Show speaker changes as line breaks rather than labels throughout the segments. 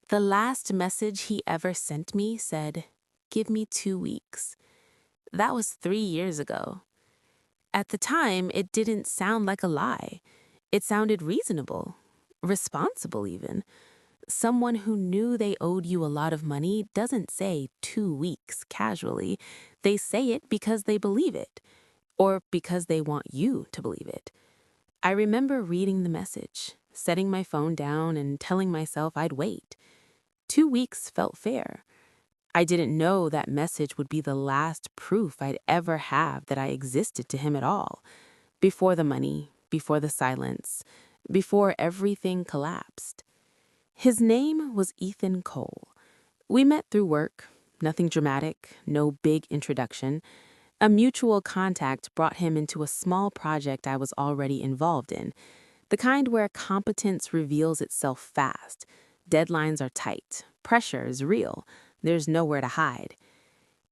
The last message he ever sent me said, "Give me 2 weeks." That was 3 years ago. At the time, it didn't sound like a lie. It sounded reasonable, responsible even. Someone who knew they owed you a lot of money doesn't say 2 weeks casually. They say it because they believe it, or because they want you to believe it. I remember reading the message, setting my phone down and telling myself I'd wait. 2 weeks felt fair. I didn't know that message would be the last proof I'd ever have that I existed to him at all. Before the money, before the silence, before everything collapsed. His name was Ethan Cole. We met through work, nothing dramatic, no big introduction. A mutual contact brought him into a small project I was already involved in, the kind where competence reveals itself fast. Deadlines are tight, pressure is real, there's nowhere to hide.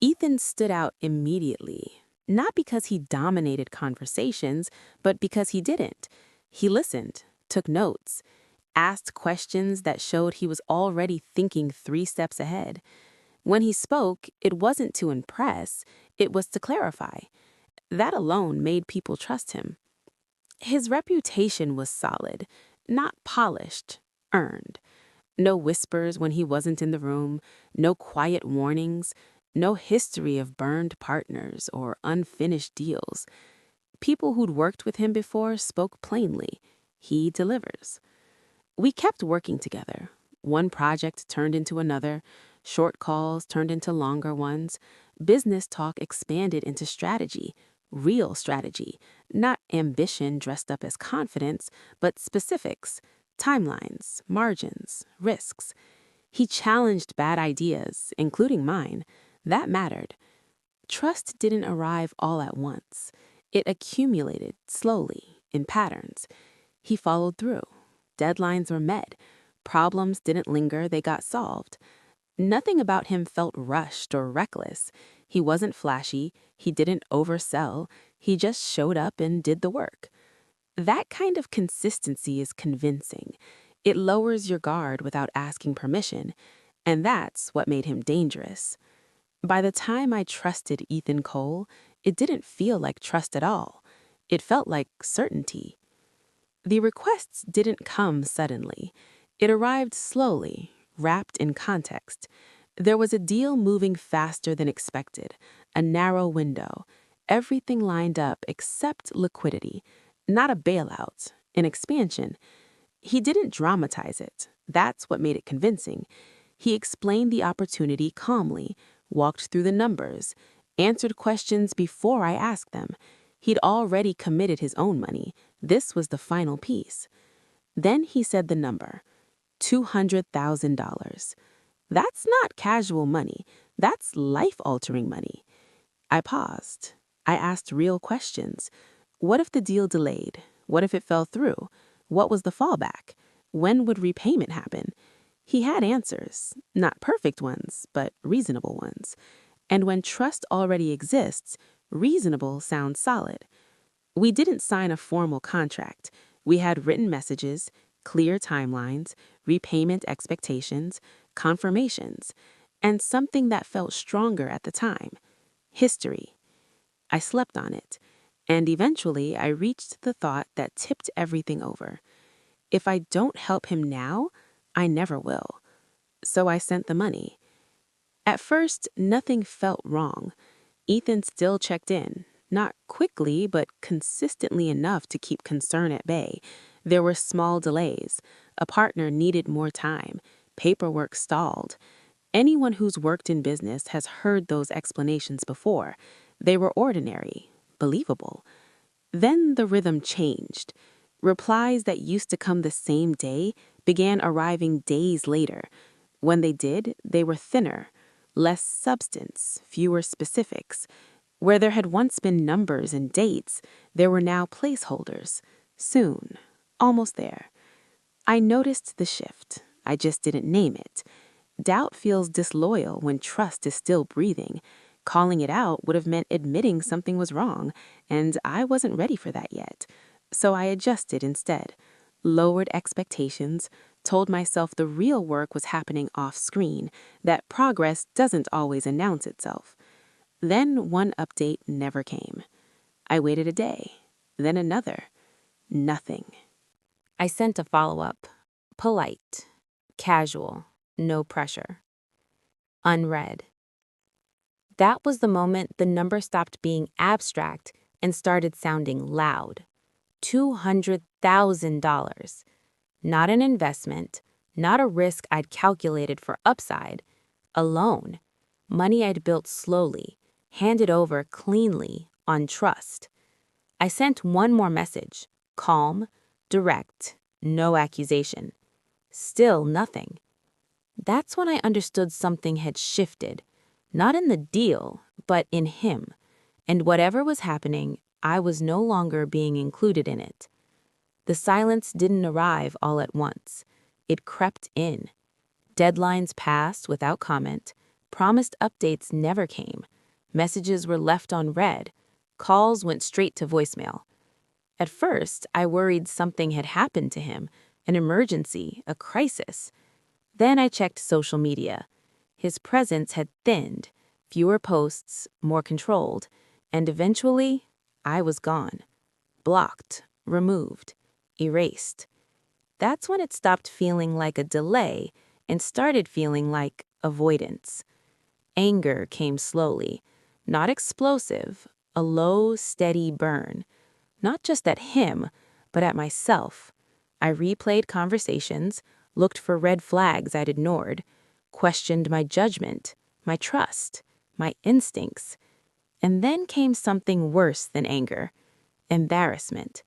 Ethan stood out immediately, not because he dominated conversations, but because he didn't. He listened, took notes, asked questions that showed he was already thinking 3 steps ahead. When he spoke, it wasn't to impress, it was to clarify. That alone made people trust him. His reputation was solid, not polished, earned. No whispers when he wasn't in the room, no quiet warnings, no history of burned partners or unfinished deals. People who'd worked with him before spoke plainly. He delivers. We kept working together. One project turned into another, short calls turned into longer ones. Business talk expanded into strategy, real strategy, not ambition dressed up as confidence, but specifics, timelines, margins, risks. He challenged bad ideas, including mine. That mattered. Trust didn't arrive all at once. It accumulated slowly, in patterns. He followed through. Deadlines were met. Problems didn't linger, they got solved. Nothing about him felt rushed or reckless. He wasn't flashy, he didn't oversell, he just showed up and did the work. That kind of consistency is convincing. It lowers your guard without asking permission, and that's what made him dangerous. By the time I trusted Ethan Cole, it didn't feel like trust at all. It felt like certainty. The requests didn't come suddenly. It arrived slowly, wrapped in context. There was a deal moving faster than expected, a narrow window, everything lined up except liquidity, not a bailout, an expansion. He didn't dramatize it. That's what made it convincing. He explained the opportunity calmly, walked through the numbers, answered questions before I asked them. He'd already committed his own money. This was the final piece. Then he said the number, $200,000. That's not casual money. That's life-altering money. I paused. I asked real questions. What if the deal delayed? What if it fell through? What was the fallback? When would repayment happen? He had answers, not perfect ones, but reasonable ones. And when trust already exists, reasonable sounds solid. We didn't sign a formal contract. We had written messages, clear timelines, repayment expectations, confirmations, and something that felt stronger at the time, history. I slept on it, and eventually I reached the thought that tipped everything over. If I don't help him now, I never will. So I sent the money. At first, nothing felt wrong. Ethan still checked in, not quickly, but consistently enough to keep concern at bay. There were small delays. A partner needed more time. Paperwork stalled. Anyone who's worked in business has heard those explanations before. They were ordinary, believable. Then the rhythm changed. Replies that used to come the same day began arriving days later. When they did, they were thinner, less substance, fewer specifics. Where there had once been numbers and dates, there were now placeholders. Soon, almost there. I noticed the shift. I just didn't name it. Doubt feels disloyal when trust is still breathing. Calling it out would have meant admitting something was wrong, and I wasn't ready for that yet. So I adjusted instead, lowered expectations, told myself the real work was happening off-screen, that progress doesn't always announce itself. Then one update never came. I waited a day, then another. Nothing. I sent a follow-up. Polite, casual, no pressure. Unread. That was the moment the number stopped being abstract and started sounding loud. $200,000. Not an investment, not a risk I'd calculated for upside. A loan. Money I'd built slowly, handed over cleanly, on trust. I sent one more message. Calm, direct, no accusation. Still nothing. That's when I understood something had shifted. Not in the deal, but in him. And whatever was happening, I was no longer being included in it. The silence didn't arrive all at once. It crept in. Deadlines passed without comment. Promised updates never came. Messages were left unread. Calls went straight to voicemail. At first, I worried something had happened to him, an emergency, a crisis. Then I checked social media. His presence had thinned, fewer posts, more controlled, and eventually, I was gone. Blocked, removed, erased. That's when it stopped feeling like a delay and started feeling like avoidance. Anger came slowly, not explosive, a low, steady burn. Not just at him, but at myself. I replayed conversations, looked for red flags I'd ignored, questioned my judgment, my trust, my instincts. And then came something worse than anger, embarrassment.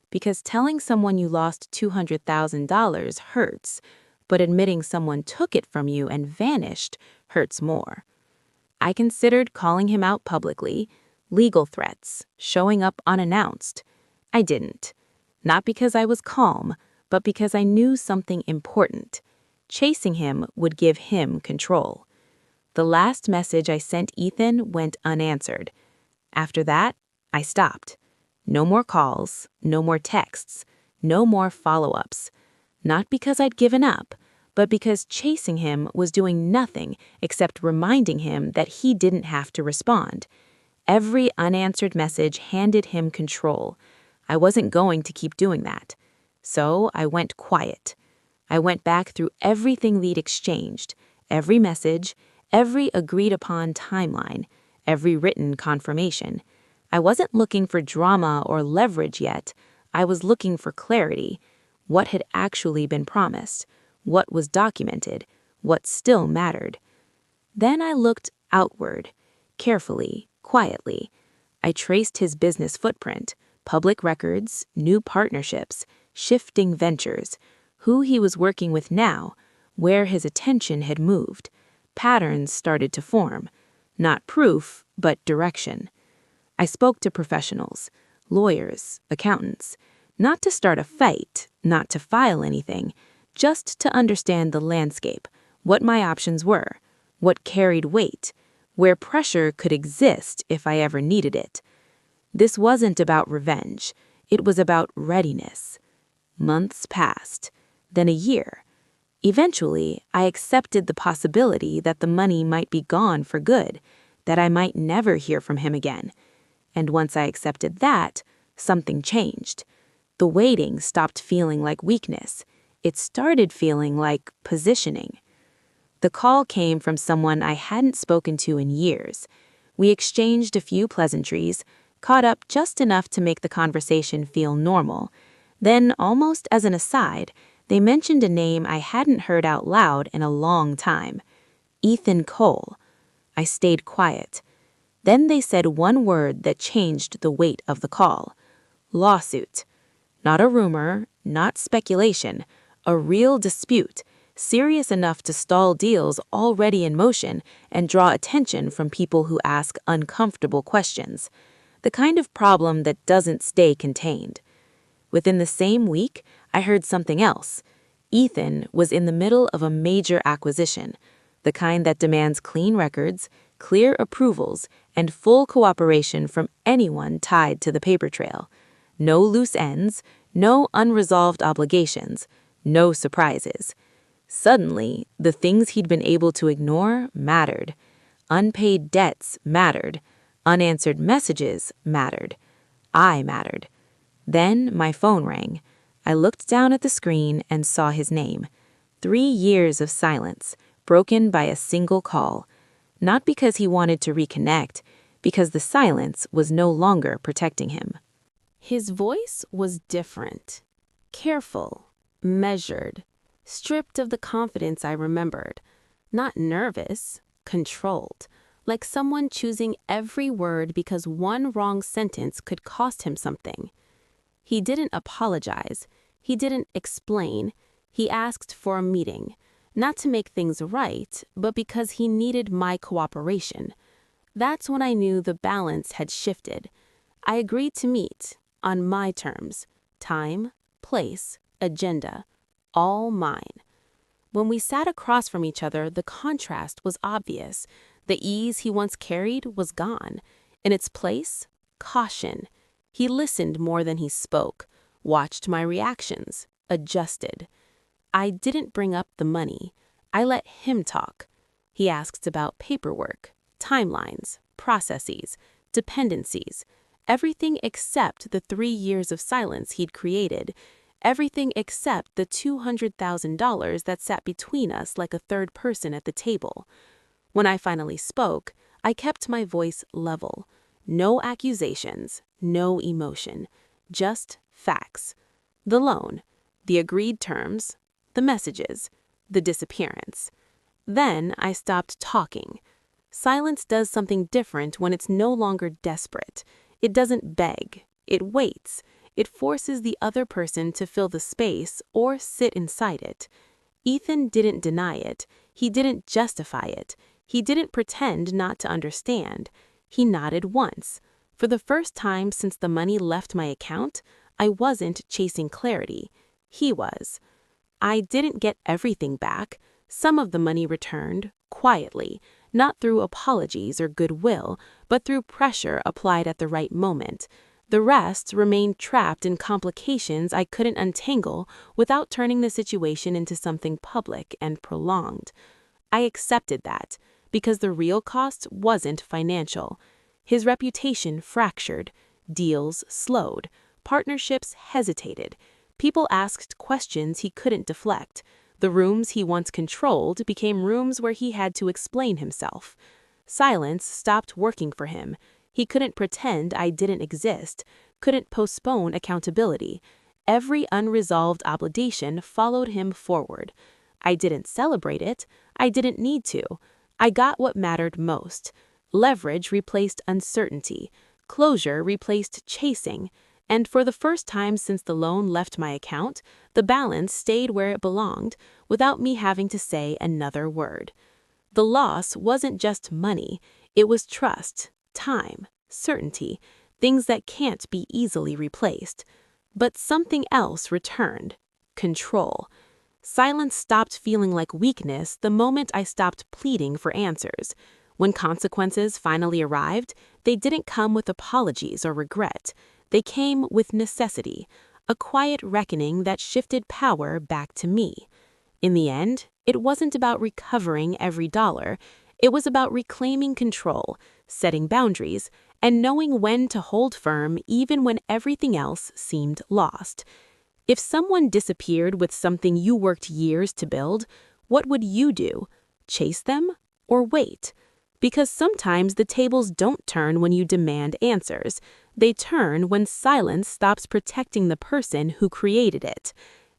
Because telling someone you lost $200,000 hurts, but admitting someone took it from you and vanished hurts more. I considered calling him out publicly, legal threats, showing up unannounced. I didn't. Not because I was calm, but because I knew something important. Chasing him would give him control. The last message I sent Ethan went unanswered. After that, I stopped. No more calls, no more texts, no more follow-ups. Not because I'd given up, but because chasing him was doing nothing except reminding him that he didn't have to respond. Every unanswered message handed him control. I wasn't going to keep doing that. So I went quiet. I went back through everything we'd exchanged, every message, every agreed-upon timeline, every written confirmation. I wasn't looking for drama or leverage yet. I was looking for clarity. What had actually been promised? What was documented? What still mattered? Then I looked outward, carefully, quietly. I traced his business footprint, public records, new partnerships, shifting ventures, who he was working with now, where his attention had moved. Patterns started to form. Not proof, but direction. I spoke to professionals, lawyers, accountants, not to start a fight, not to file anything, just to understand the landscape, what my options were, what carried weight, where pressure could exist if I ever needed it. This wasn't about revenge. It was about readiness. Months passed, then a year. Eventually, I accepted the possibility that the money might be gone for good, that I might never hear from him again. And once I accepted that, something changed. The waiting stopped feeling like weakness. It started feeling like positioning. The call came from someone I hadn't spoken to in years. We exchanged a few pleasantries, caught up just enough to make the conversation feel normal. Then, almost as an aside, they mentioned a name I hadn't heard out loud in a long time. Ethan Cole. I stayed quiet. Then they said one word that changed the weight of the call. Lawsuit. Not a rumor, not speculation, a real dispute, serious enough to stall deals already in motion and draw attention from people who ask uncomfortable questions. The kind of problem that doesn't stay contained. Within the same week, I heard something else. Ethan was in the middle of a major acquisition, the kind that demands clean records, clear approvals, and full cooperation from anyone tied to the paper trail. No loose ends, no unresolved obligations, No surprises. Suddenly, the things he'd been able to ignore mattered. Unpaid debts mattered. Unanswered messages mattered. I mattered. Then my phone rang. I looked down at the screen and saw his name. 3 years of silence, broken by a single call. Not because he wanted to reconnect, because the silence was no longer protecting him. His voice was different. Careful, measured, stripped of the confidence I remembered. Not nervous, controlled, like someone choosing every word because one wrong sentence could cost him something. He didn't apologize. He didn't explain. He asked for a meeting, not to make things right, but because he needed my cooperation. That's when I knew the balance had shifted. I agreed to meet, on my terms, time, place, agenda, all mine. When we sat across from each other, the contrast was obvious. The ease he once carried was gone. In its place, caution. He listened more than he spoke, watched my reactions, adjusted. I didn't bring up the money. I let him talk. He asked about paperwork, timelines, processes, dependencies, everything except the 3 years of silence he'd created, everything except the $200,000 that sat between us like a third person at the table. When I finally spoke, I kept my voice level. No accusations, no emotion, just facts. The loan, the agreed terms, the messages, the disappearance. Then I stopped talking. Silence does something different when it's no longer desperate. It doesn't beg. It waits. It forces the other person to fill the space or sit inside it. Ethan didn't deny it. He didn't justify it. He didn't pretend not to understand. He nodded once. For the first time since the money left my account, I wasn't chasing clarity. He was. I didn't get everything back. Some of the money returned, quietly, not through apologies or goodwill, but through pressure applied at the right moment. The rest remained trapped in complications I couldn't untangle without turning the situation into something public and prolonged. I accepted that, because the real cost wasn't financial. His reputation fractured, deals slowed, partnerships hesitated. People asked questions he couldn't deflect. The rooms he once controlled became rooms where he had to explain himself. Silence stopped working for him. He couldn't pretend I didn't exist, couldn't postpone accountability. Every unresolved obligation followed him forward. I didn't celebrate it. I didn't need to. I got what mattered most. Leverage replaced uncertainty. Closure replaced chasing. And for the first time since the loan left my account, the balance stayed where it belonged without me having to say another word. The loss wasn't just money. It was trust, time, certainty, things that can't be easily replaced. But something else returned. Control. Silence stopped feeling like weakness the moment I stopped pleading for answers. When consequences finally arrived, they didn't come with apologies or regret. They came with necessity, a quiet reckoning that shifted power back to me. In the end, it wasn't about recovering every dollar. It was about reclaiming control, setting boundaries, and knowing when to hold firm even when everything else seemed lost. If someone disappeared with something you worked years to build, what would you do? Chase them or wait? Because sometimes the tables don't turn when you demand answers. They turn when silence stops protecting the person who created it.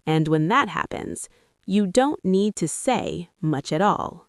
And when that happens, you don't need to say much at all.